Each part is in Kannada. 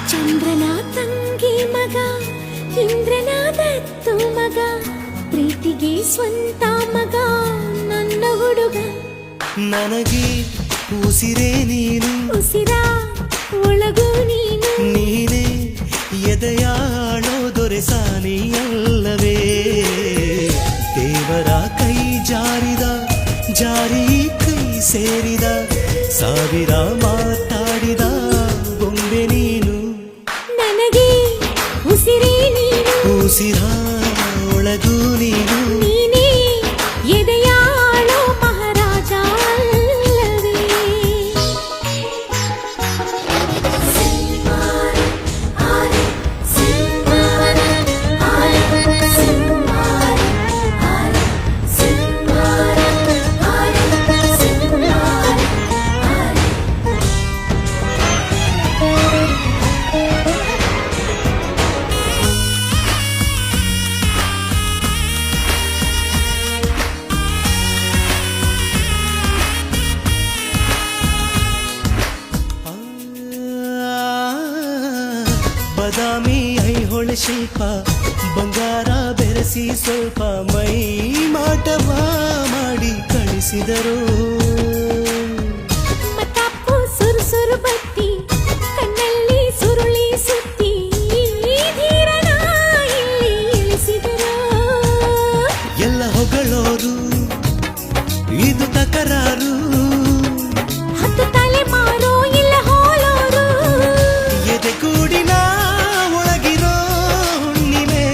ಚಂದ್ರನ ತಂಗಿ ಮಗ ಇಂದ್ರನ ದತ್ತು ಮಗ ಪ್ರೀತಿಗೆ ಸ್ವಂತ ಮಗ ನನ್ನ ಹುಡುಗ ನನಗೆ ಉಸಿರೇ ನೀನು ಉಸಿರ ಒಳಗು ನೀನು ನೀನೇ ಎದೆಯಾಳೋ ದೊರೆಸಾನಿಯಲ್ಲವೇ ದೇವರ ಕೈ ಜಾರಿದ ಜಾರಿ ಕೈ ಸೇರಿದ ಸಾವಿರ ಮಾತಾಡಿದ ಬೊಂಬೆ ನೀನು ನನಗೆ ಉಸಿರೇ ನೀನು ಉಸಿರ ಒಳಗೂ ನೀನು ನೀನೇ ಎದೆಯಾಳೋ ಮಹಾರಾಜ ಅಲ್ಲವೇ ಬದಾಮಿ ಐಹೊಳೆ ಶಿಲ್ಪ ಬಂಗಾರ ಬೆರೆಸಿ ಸ್ವಲ್ಪ ಮೈ ಮಾಟವ ಮಾಡಿ ಕಳಿಸಿದರು ಮತ್ತಪ್ಪು ಸುರು ಬತ್ತಿ ಕಣ್ಣಲ್ಲಿ ಸುರುಳಿ ಸುತ್ತಿ ಧೀರನ ಇಲ್ಲಿ ಇಳಿಸಿದರು ಎಲ್ಲ ಹೊಗಳೋರು ಇದು ತಕರಾರು ಹತ್ತು ತಲೆಮಾರು ಇಲ್ಲ ಹೋಲೋರು ಎದೆಗೂಡಿನ ಒಳಗಿರೋ ಹುಣ್ಣಿಮೆ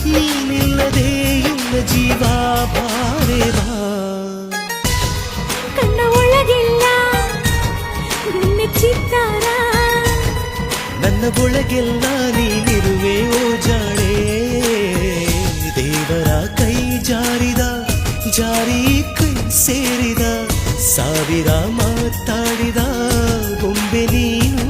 ನೀನಿಲ್ಲದೆ ಇಲ್ಲ ಜೀವ ಬಾರೆ ಬಾ ಕಣ್ಣ ಒಳಗೆಲ್ಲ ಗುಣ್ಣೆ ಚಿತ್ತಾರ ನನ್ನ ಒಳಗೆಲ್ಲ ನೀನಿರುವೆ ಓ ಜಾಣೆ ದೇವರ ಕೈ ಜಾರಿದ ಜಾರಿ ಕೈ ಸೇರಿದ ಸಾವಿರ ಮಾತಾಡಿದ ಬೊಂಬೆ ನೀನು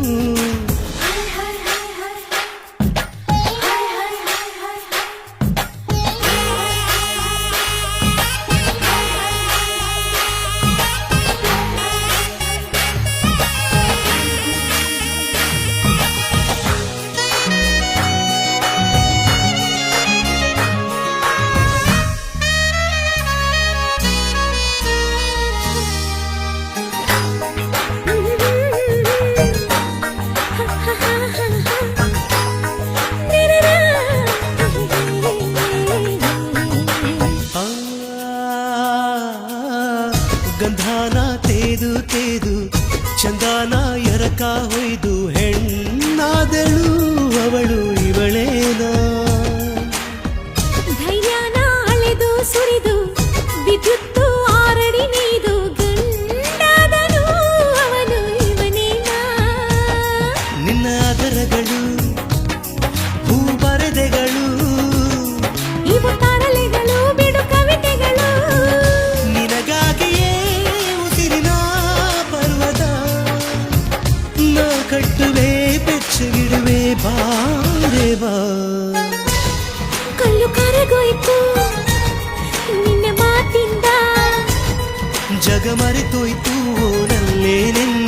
ಆ, ಗಂಧಾನ ತೇದು ತೇದು ಚಂದಾನ ಎರಕ ಹೊಯ್ದು ಹೆಣ್ಣಾದಳು ಅವಳು ಇವಳೇನ ಧೈರ್ಯನ ಅಳೆದು ಸುರಿದು ವಿದ್ಯುತ್ತು ಆರಡಿ ನೀದು ಗಂಡಾದನು ಅವನು ಇವನೇನಾ ನಿನ್ನ ಅದರಗಳು ಹೂ ಬರೆದೆಗಳು ಇವು ತರಲೆಗಳು ಬಿಡು ಕವಿತೆಗಳು ನಿನಗಾಗಿಯೇ ಉಸಿರಿನ ಪರ್ವತ ನಾ ಕಟ್ಟುವೆ ಬೆಚ್ಚಗಿಡುವೆ ಬಾರೆ ಬಾ ಕಲ್ಲು ಕರಗೋಯ್ತು ನಿನ್ನ ಮಾತಿಂದ ಜಗ ಮರೆತೋಯ್ತು ನಲ್ಲೇ ನಿನ್ನ